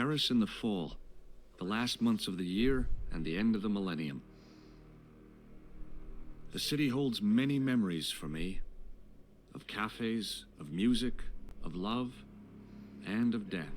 Paris in the fall, the last months of the year and the end of the millennium. The city holds many memories for me, of cafes, of music, of love, and of death.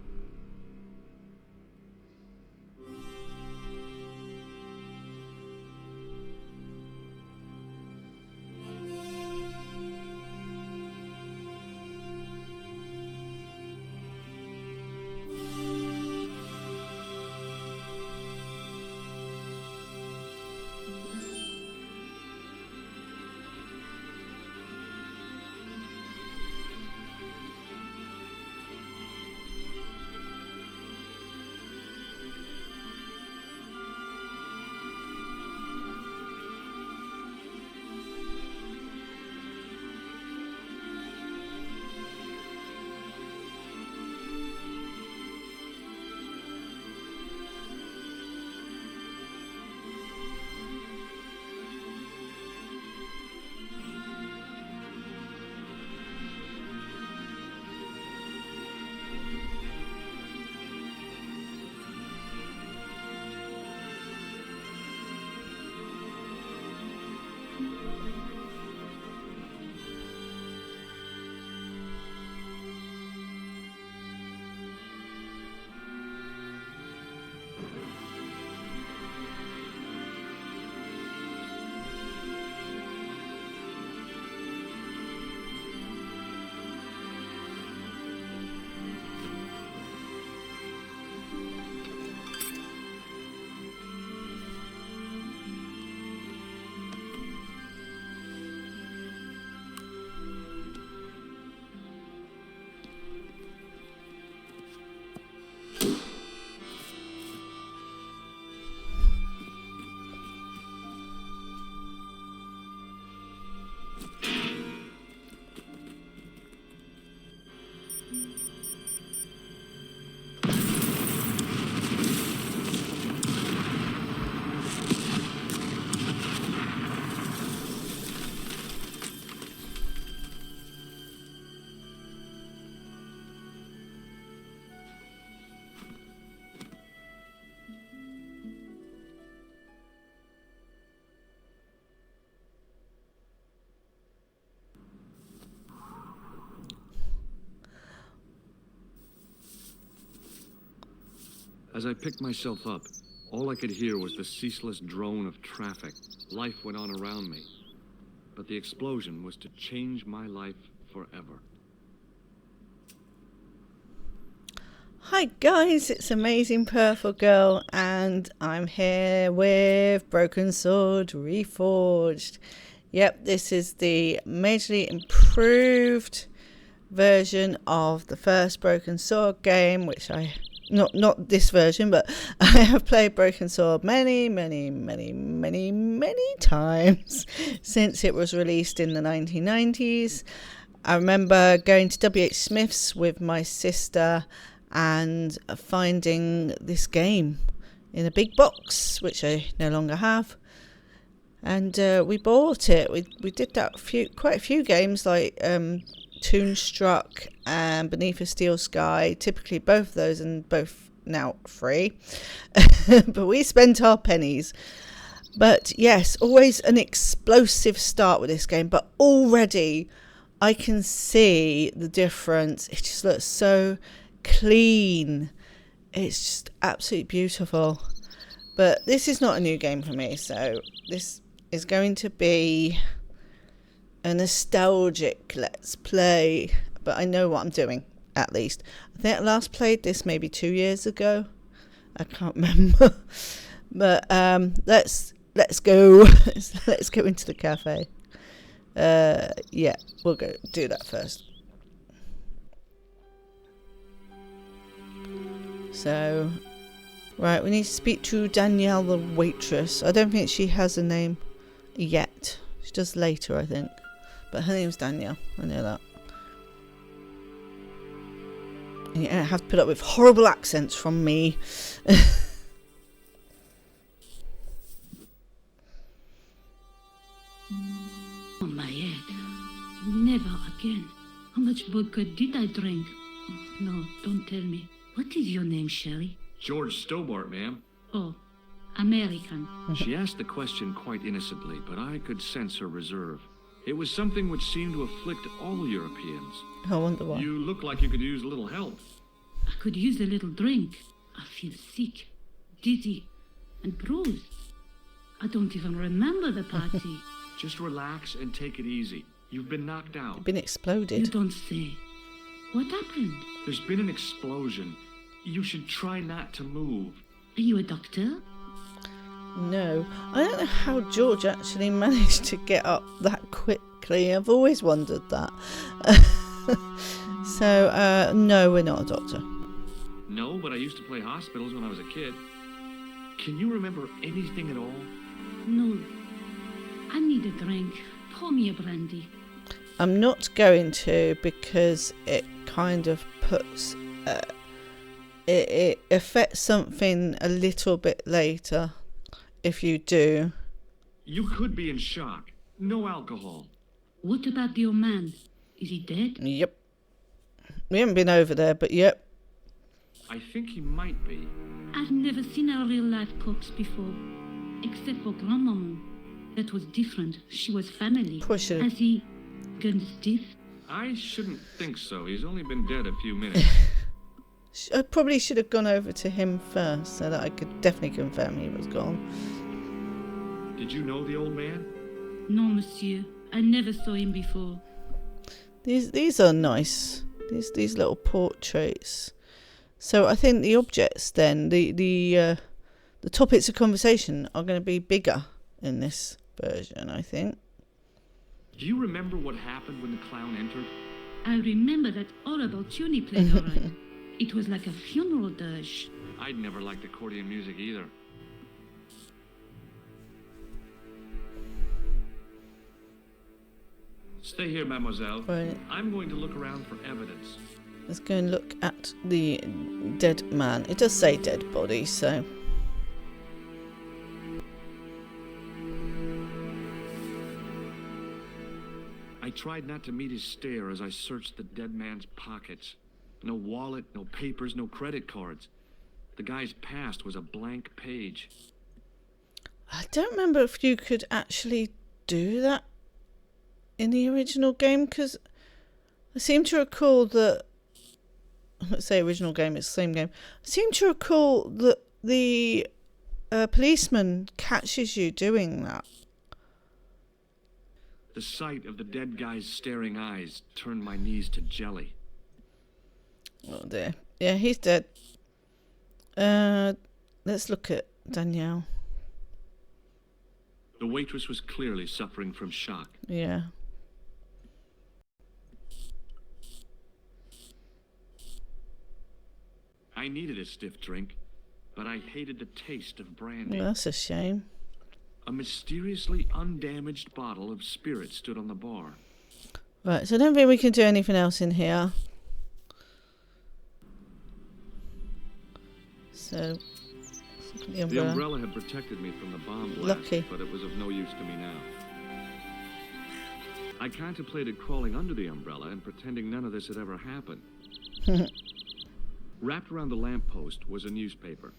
As I picked myself up, all I could hear was the ceaseless drone of traffic. Life went on around me. But the explosion was to change my life forever. Hi guys, it's Amazing Purple Girl and I'm here with Broken Sword Reforged. Yep, this is the majorly improved version of the first Broken Sword game, which not this version, but I have played Broken Sword many times since it was released in the 1990s. I remember going to WH Smith's with my sister and finding this game in a big box, which I no longer have, and we bought it. We did that quite a few games like Toonstruck and Beneath a Steel Sky, typically both of those, and both now free. But we spent our pennies. But yes, always an explosive start with this game, but already I can see the difference. It just looks so clean. It's just absolutely beautiful. But this is not a new game for me, so this is going to be a nostalgic let's play, but I know what I'm doing, at least. I think I last played this maybe 2 years ago. I can't remember. But let's go. Let's go into the cafe. Yeah, we'll go do that first. So, right, we need to speak to Danielle, the waitress. I don't think she has a name yet. She does later, I think. But her name's Danielle. I know that. And you don't have to put up with horrible accents from me. Oh, my head. Never again. How much vodka did I drink? Oh, no, don't tell me. What is your name, Sherry? George Stobbart, ma'am. Oh, American. She asked the question quite innocently, but I could sense her reserve. It was something which seemed to afflict all Europeans. I wonder why. You look like you could use a little help. I could use a little drink. I feel sick, dizzy, and bruised. I don't even remember the party. Just relax and take it easy. You've been knocked out. Been You exploded. don't say. What happened? There's been an explosion. You should try not to move. Are you a doctor? No. I don't know how George actually managed to get up that quickly. I've always wondered that. So, no, we're not a doctor. No, but I used to play hospitals when I was a kid. Can you remember anything at all? No. I need a drink. Pour me a brandy. I'm not going to, because it kind of puts... it affects something a little bit later if you do. You could be in shock. No alcohol. What about your man? Is he dead? Yep. We haven't been over there, but yep. I think he might be. I've never seen a real-life corpse before, except for Grandmaman. That was different. She was family. Push it. Has he gone stiff? I shouldn't think so. He's only been dead a few minutes. I probably should have gone over to him first so that I could definitely confirm he was gone. Did you know the old man? No, monsieur. I never saw him before. These are nice. These little portraits. So I think the objects then, the topics of conversation are going to be bigger in this version, I think. Do you remember what happened when the clown entered? I remember that all about Uni played alright. It was like a funeral dirge. I'd never liked accordion music either. Stay here, mademoiselle. Right. I'm going to look around for evidence. Let's go and look at the dead man. It does say dead body, so... I tried not to meet his stare as I searched the dead man's pockets. No wallet, no papers, no credit cards. The guy's past was a blank page. I don't remember if you could actually do that in the original game, because I seem to recall that... Let's say original game, it's the same game. I seem to recall that the policeman catches you doing that. The sight of the dead guy's staring eyes turned my knees to jelly. Oh dear. Yeah, he's dead. Let's look at Danielle. The waitress was clearly suffering from shock. Yeah. I needed a stiff drink, but I hated the taste of brandy. Well, that's a shame. A mysteriously undamaged bottle of spirit stood on the bar. Right, so I don't think we can do anything else in here. So, let's look at the The umbrella. umbrella had protected me from the bomb blast, Lucky. but it was of no use to me now. I contemplated crawling under the umbrella and pretending none of this had ever happened. Wrapped around the lamppost was a newspaper.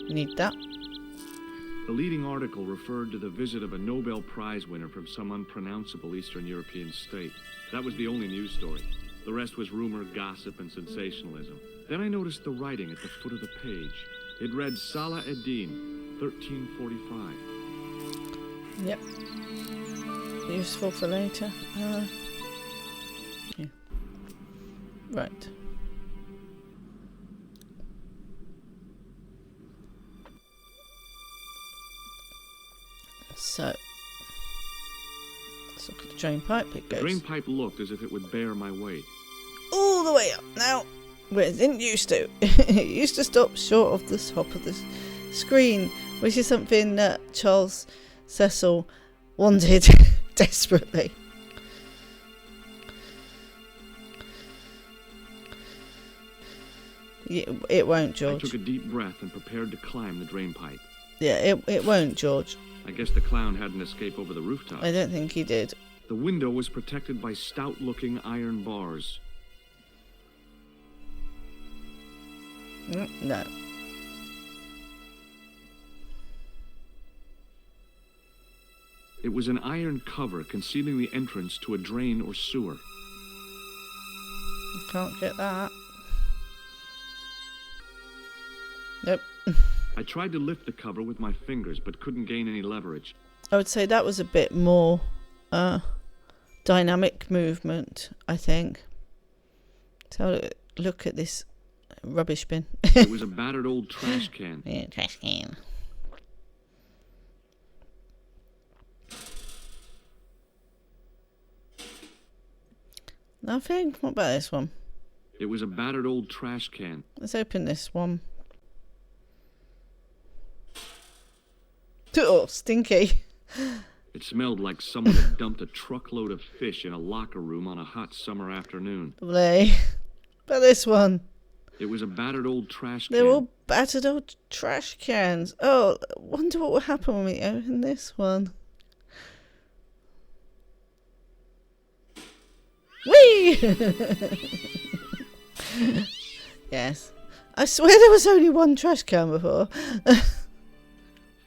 Need that. The leading article referred to the visit of a Nobel Prize winner from some unpronounceable Eastern European state. That was the only news story. The rest was rumor, gossip, and sensationalism. Then I noticed the writing at the foot of the page. It read Salah ad-Din, 1345. Yep. Useful for later. Yeah. Right. So, let's look at the drain pipe. It The goes drain pipe looked as if it would bear my weight. all the way up now, where it didn't used to. It used to stop short of the top of the screen, which is something that Charles Cecil wanted desperately. Yeah, it won't, I George. took a deep breath and prepared to climb the drain pipe. Yeah, it won't, George. I guess the clown had an escape over the rooftop. I don't think he did. The window was protected by stout-looking iron bars. No. It was an iron cover concealing the entrance to a drain or sewer. Can't get that. Nope. I tried to lift the cover with my fingers, but couldn't gain any leverage. I would say that was a bit more dynamic movement, I think. So look at this rubbish bin. It was a battered old trash can. Yeah, trash can. Nothing? What about this one? It was a battered old trash can. Let's open this one. Oh, stinky. It smelled like someone had dumped a truckload of fish in a locker room on a hot summer afternoon. Lovely. But this one. It was a battered old trash can. They're all battered old trash cans. Oh, wonder what will happen when we open this one. Whee! Yes. I swear there was only one trash can before.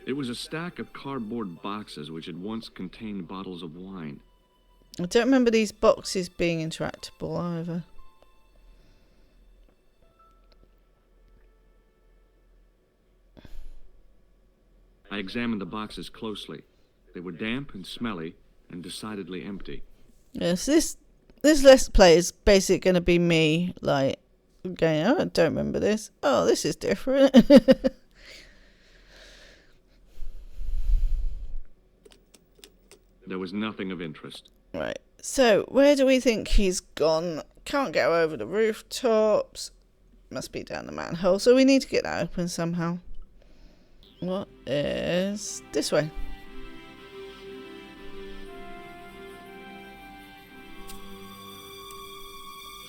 It was a stack of cardboard boxes which had once contained bottles of wine. I don't remember these boxes being interactable either. I examined the boxes closely. They were damp and smelly and decidedly empty. Yes, this Let's Play is basically going to be me, like, going, oh, I don't remember this. Oh, this is different. There was nothing of interest. Right, so where do we think he's gone? Can't go over the rooftops. Must be down the manhole, so we need to get that open somehow. What is this way?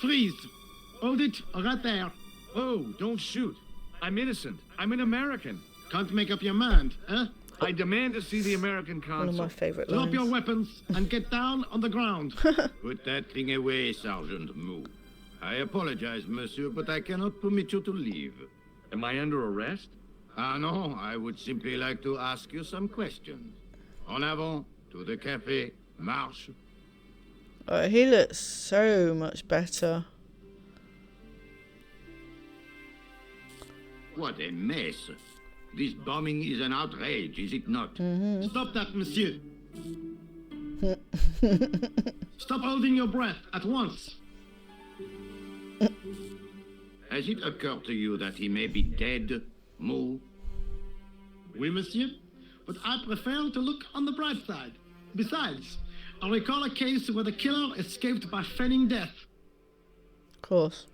Freeze! Hold it, right there. Oh, don't shoot. I'm innocent. I'm an American. Can't make up your mind, huh? I demand to see the American One of my consul. favourite Drop lines. your weapons and get down on the ground. Put that thing away, Sergeant Moo. I apologize, monsieur, but I cannot permit you to leave. Am I under arrest? Ah, no, I would simply like to ask you some questions. En avant, to the café, marche. Oh, he looks so much better. What a mess. This bombing is an outrage, is it not? Stop that, monsieur. Stop holding your breath at once. Has it occurred to you that he may be dead, Moo? Oui, monsieur. But I prefer to look on the bright side. Besides, I recall a case where the killer escaped by feigning death. Of course.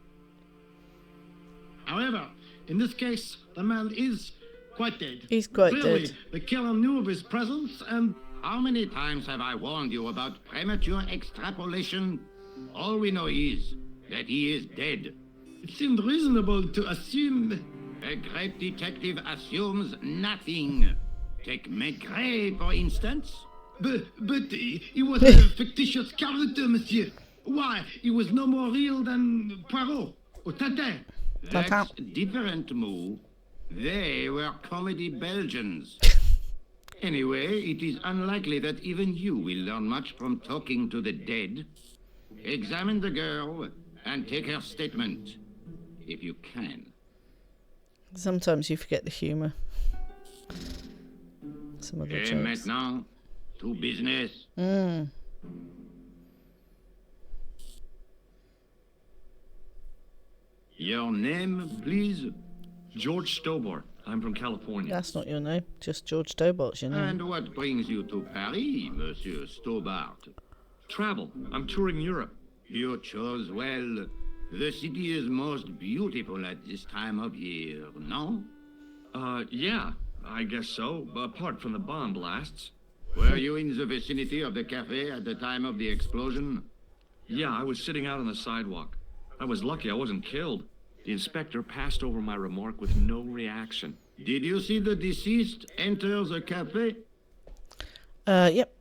However, in this case, the man is quite dead. He's quite Clearly, dead. the killer knew of his presence and... How many times have I warned you about premature extrapolation? All we know is that he is dead. It seemed reasonable to assume... A great detective assumes nothing. Take Maigret, for instance. But he was a fictitious character, monsieur. Why, he was no more real than Poirot or Tintin. That's different, Moo. They were comedy Belgians. Anyway, it is unlikely that even you will learn much from talking to the dead. Examine the girl and take her statement, if you can. Sometimes you forget the humour. Some of the Et jokes. maintenant, to business. Your name, please? George Stobbart. I'm from California. That's not your name. Just George Stobart's your name. And what brings you to Paris, Monsieur Stobbart? Travel. I'm touring Europe. You chose well. The city is most beautiful at this time of year, no? Yeah, I guess so, apart from the bomb blasts. Were you in the vicinity of the cafe at the time of the explosion? Yeah, I was sitting out on the sidewalk. I was lucky I wasn't killed. The inspector passed over my remark with no reaction. Did you see the deceased enter the cafe? Yep.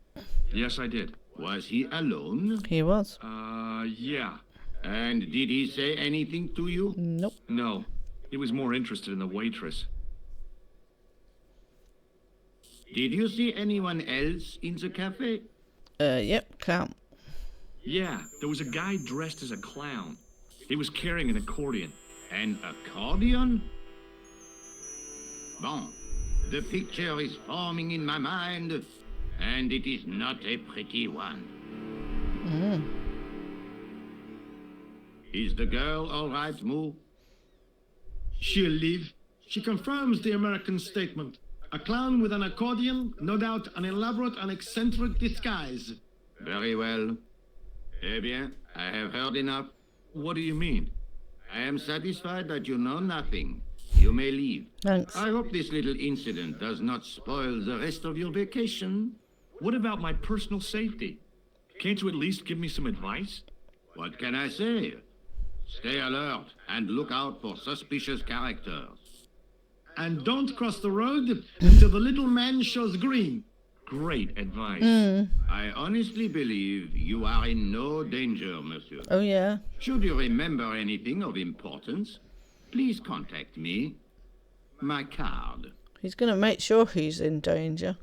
Yes, I did. Was he alone? He was. Yeah. And did he say anything to you? Nope. No. He was more interested in the waitress. Did you see anyone else in the cafe? Yep, clown. Yeah, there was a guy dressed as a clown. He was carrying an accordion. An accordion? Bon, the picture is forming in my mind, and it is not a pretty one. Is the girl all right, Moo? She'll leave. She confirms the American statement. A clown with an accordion, no doubt an elaborate and eccentric disguise. Very well. Eh bien, I have heard enough. What do you mean? I am satisfied that you know nothing. You may leave. Thanks. I hope this little incident does not spoil the rest of your vacation. What about my personal safety? Can't you at least give me some advice? What can I say? Stay alert and look out for suspicious characters. And don't cross the road until the little man shows green. Great advice. I honestly believe you are in no danger, monsieur. Oh, yeah. Should you remember anything of importance, please contact me. My card. He's going to make sure he's in danger.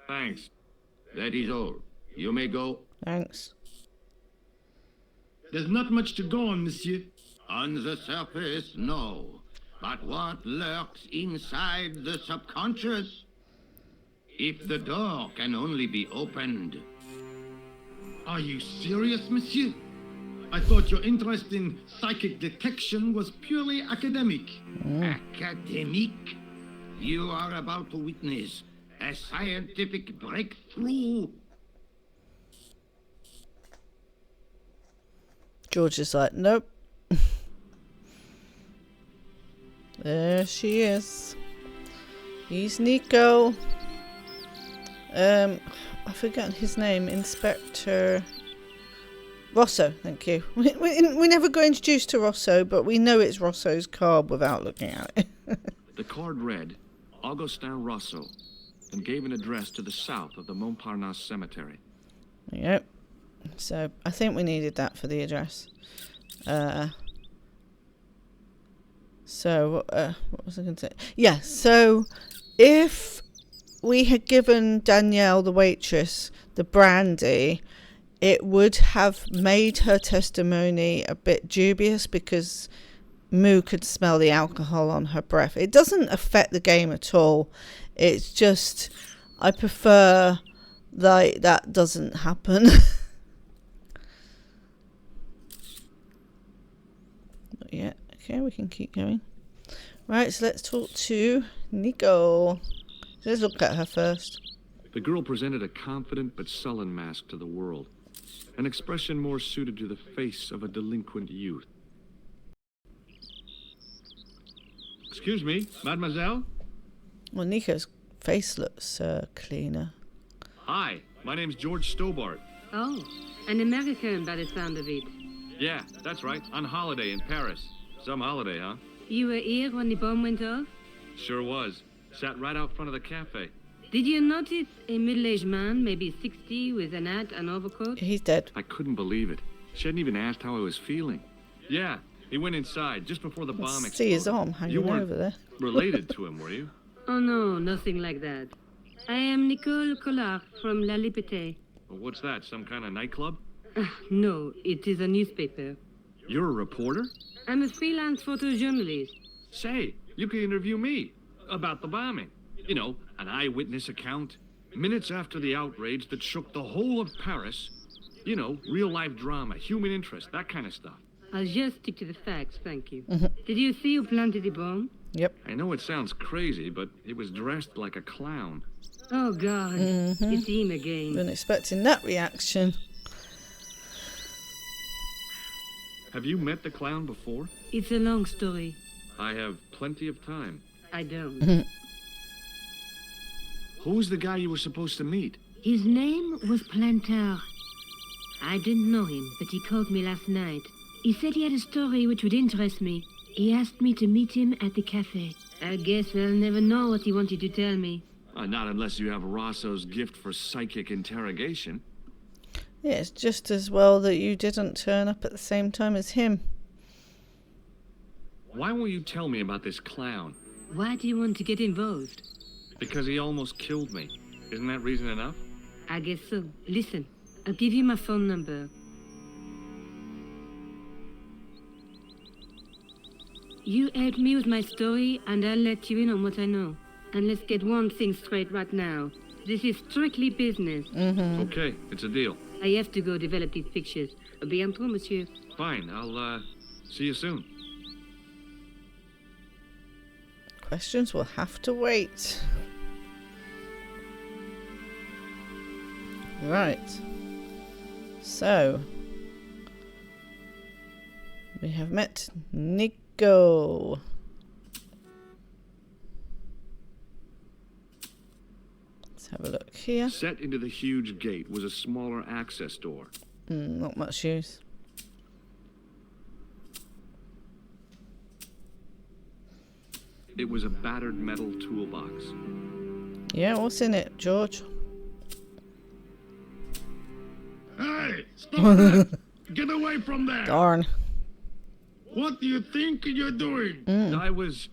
Thanks. That is all. You may go. Thanks. There's not much to go on, monsieur. On the surface, no. But what lurks inside the subconscious? If the door can only be opened. Are you serious, monsieur? I thought your interest in psychic detection was purely academic. Academic? You are about to witness a scientific breakthrough. George is like, nope. There she is. He's Nico. I've forgotten his name. Inspector Rosso, thank you. We never got introduced to Rosso, but we know it's Rosso's card without looking at it. The card read, Augustin Rosso, and gave an address to the south of the Montparnasse Cemetery. Yep. So I think we needed that for the address. What was I going to say? Yeah, so if we had given Danielle, the waitress, the brandy, it would have made her testimony a bit dubious because Moo could smell the alcohol on her breath. It doesn't affect the game at all. It's just, I prefer like that doesn't happen. Not yet. Okay, we can keep going. Right, so let's talk to Nico. Let's look at her first. The girl presented a confident but sullen mask to the world, an expression more suited to the face of a delinquent youth. Excuse me, mademoiselle? Well, Nico's face looks cleaner. Hi, my name's George Stobbart. Oh, an American by the sound of it. Yeah, that's right, on holiday in Paris. Some holiday, huh? You were here when the bomb went off? Sure was. Sat right out front of the cafe. Did you notice a middle-aged man, maybe 60, with an hat and overcoat? He's dead. I couldn't believe it. She hadn't even asked how I was feeling. Yeah, he went inside just before the bomb exploded. See his arm hanging You weren't over there. related to him, were you? Oh, no, nothing like that. I am Nicole Collard from La Liberté. Well, what's that, some kind of nightclub? No, it is a newspaper. You're a reporter? I'm a freelance photojournalist. Say, you can interview me about the bombing. You know, an eyewitness account. Minutes after the outrage that shook the whole of Paris. You know, real-life drama, human interest, that kind of stuff. I'll just stick to the facts, thank you. Did you see who planted the bomb? Yep. I know it sounds crazy, but it was dressed like a clown. Oh, God. It's him again. Wasn't expecting that reaction. Have you met the clown before? It's a long story. I have plenty of time. I don't. Who's the guy you were supposed to meet? His name was Planter. I didn't know him, but he called me last night. He said he had a story which would interest me. He asked me to meet him at the cafe. I guess I'll never know what he wanted to tell me. Not unless you have Rosso's gift for psychic interrogation. Yeah, it's just as well that you didn't turn up at the same time as him. Why won't you tell me about this clown? Why do you want to get involved? Because he almost killed me. Isn't that reason enough? I guess so. Listen, I'll give you my phone number. You help me with my story, and I'll let you in on what I know. And let's get one thing straight right now. This is strictly business. Okay, it's a deal. I have to go develop these pictures. À bientôt, monsieur. Fine, I'll, see you soon. Questions will have to wait. Right. So, we have met Nico. Let's have a look here. Set into the huge gate was a smaller access door. Not much use. It was a battered metal toolbox. Yeah, what's in it, George? Hey, stop that! Get away from there! Darn. What do you think you're doing? I was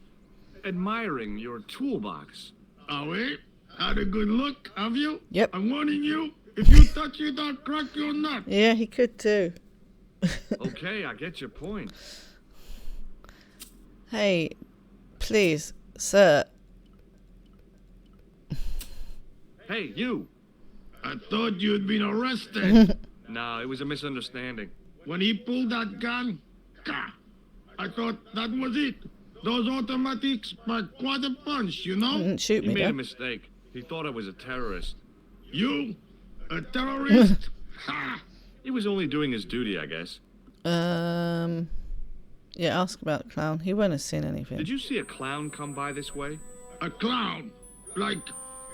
admiring your toolbox. Are we? Had a good look, have you? Yep. I'm warning you, if you touch it, I'll crack your nut. Yeah, he could too. Okay, I get your point. Hey, please, sir. Hey, you! I thought you'd been arrested. No, it was a misunderstanding. When he pulled that gun, I thought that was it. Those automatics packed quite a punch, you know? Didn't shoot He me, made a though. mistake. He thought I was a terrorist. You? A terrorist? Ha! He was only doing his duty, I guess. Yeah, ask about the clown. He won't have seen anything. Did you see a clown come by this way? A clown? Like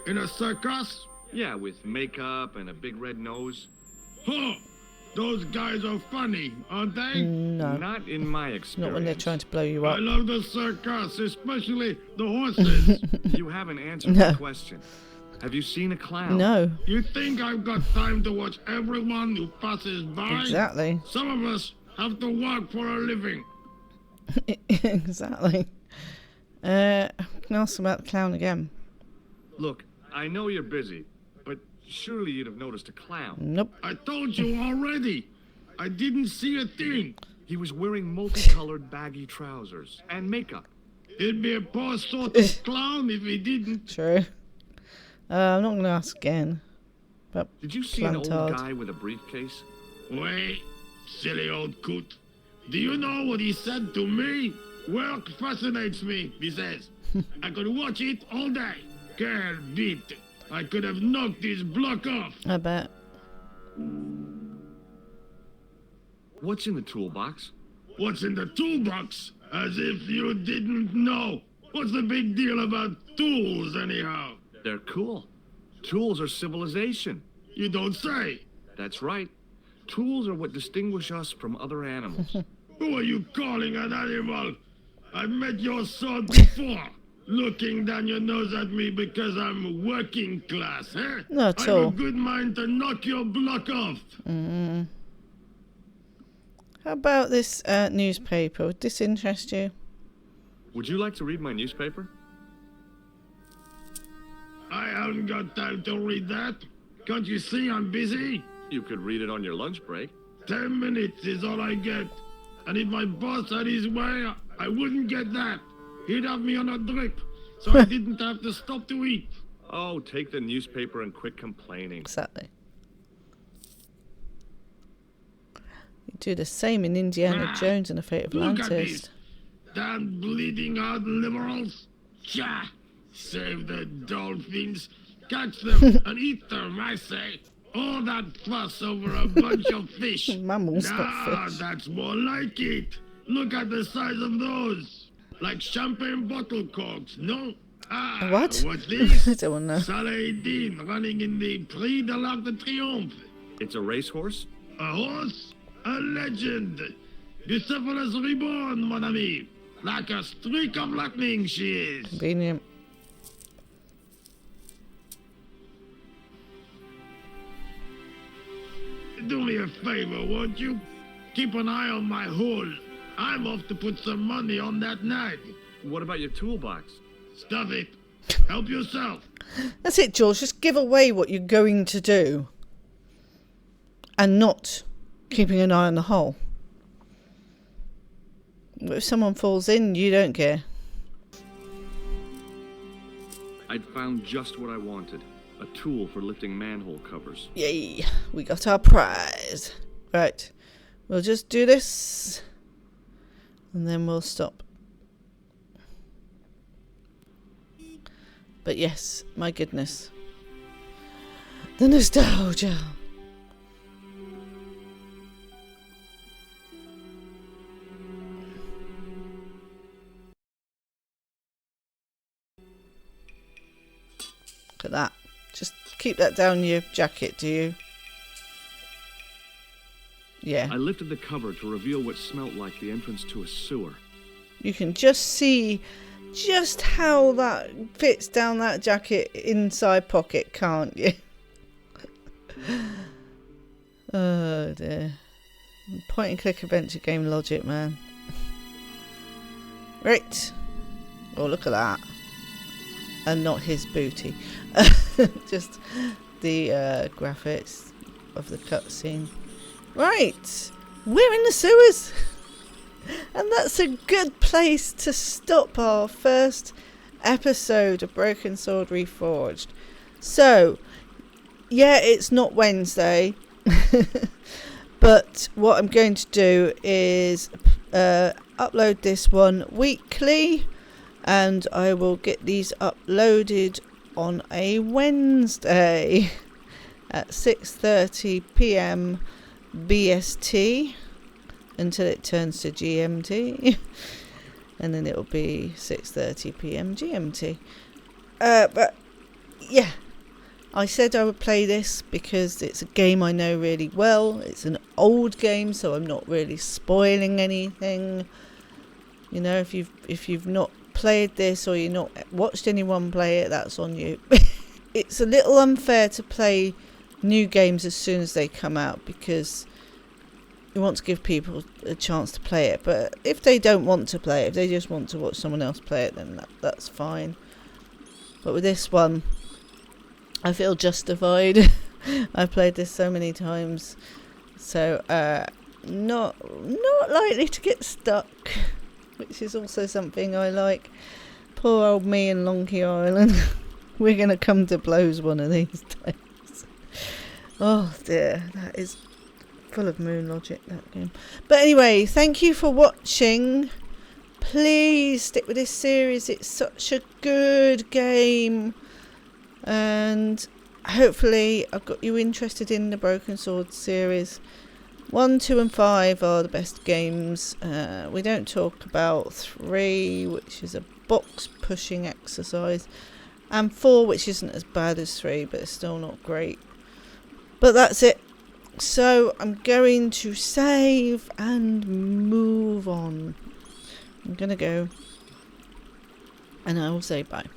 in a circus? Yeah, with makeup and a big red nose. Huh! Those guys are funny, aren't they? No, Not in my experience. not when they're trying to blow you I up. love the circus, especially the horses. You haven't answered No. my question. Have you seen a clown? No, You think I've got time to watch everyone who passes by? exactly. Some of us have to work for a living. Exactly. I can ask about the clown again. Look, I know you're busy, but surely you'd have noticed a clown. Nope. I told you already. I didn't see a thing. He was wearing multicolored baggy trousers and makeup. He'd be a poor sort of clown if he didn't. True. I'm not going to ask again. But Did you see an old Plantard. guy with a briefcase? Wait, silly old coot. Do you know what he said to me? Work fascinates me, he says. I could watch it all day. Quel bit. I could have knocked his block off. I bet. What's in the toolbox? What's in the toolbox? As if you didn't know. What's the big deal about tools, anyhow? They're cool. Tools are civilization. You don't say. That's right. Tools are what distinguish us from other animals. Who are you calling an animal? I've met your sort before. Looking down your nose at me because I'm working class, eh? Not at I've all. a good mind to knock your block off. How about this newspaper? Would this interest you? Would you like to read my newspaper? I haven't got time to read that. Can't you see I'm busy? You could read it on your lunch break. 10 minutes is all I get. And if my boss had his way, I wouldn't get that. He'd have me on a drip, so I didn't have to stop to eat. Oh, take the newspaper and quit complaining. Exactly. You do the same in Indiana Jones and the Fate of Look at Atlantis. this. Damn bleeding out liberals. Tja! Save the dolphins. Catch them and eat them, I say. All that fuss over a bunch of fish. Mammals, not Nah, fish. that's more like it. Look at the size of those. Like champagne bottle corks, no? Ah, What? What's this? I don't know. Saladin running in the Prix de l'Arc de Triomphe. It's a racehorse? A horse? A legend. Bucephalus reborn, mon ami. Like a streak of lightning she is. Convenient. Do me a favor, won't you? Keep an eye on my hole. I'm off to put some money on that nag. What about your toolbox? Stuff it. Help yourself. That's it, George. Just give away what you're going to do. And not keeping an eye on the hole. If someone falls in, you don't care. I'd found just what I wanted. A tool for lifting manhole covers. Yay, we got our prize. Right, we'll just do this. And then we'll stop. But yes, my goodness. The nostalgia. Look at that. Just keep that down your jacket, do you? Yeah. I lifted the cover to reveal what smelt like the entrance to a sewer. You can just see just how that fits down that jacket inside pocket, can't you? Oh dear. Point and click adventure game logic, man. Right. Oh, look at that. And not his booty. Just the graphics of the cutscene. Right. We're in the sewers. And that's a good place to stop our first episode of Broken Sword Reforged. So, yeah, it's not Wednesday. But what I'm going to do is upload this one weekly. And I will get these uploaded on a Wednesday at 6:30 p.m. BST until it turns to GMT. And then it'll be 6:30 p.m. GMT. But yeah, I said I would play this because it's a game I know really well. It's an old game, so I'm not really spoiling anything. You know, if you've not played this or you've not watched anyone play it, that's on you. It's a little unfair to play new games as soon as they come out because you want to give people a chance to play it. But if they don't want to play it, if they just want to watch someone else play it, then that's fine. But with this one, I feel justified. I've played this so many times, so not likely to get stuck, which is also something I like. Poor old me in Lonky Island. We're going to come to blows one of these days. Oh dear, that is full of moon logic, that game. But anyway, thank you for watching. Please stick with this series. It's such a good game. And hopefully I've got you interested in the Broken Sword series. 1, 2 and 5 are the best games. We don't talk about 3, which is a box pushing exercise, and 4, which isn't as bad as 3 but it's still not great. But that's it. So I'm going to save and move on. I'm gonna go and I will say bye.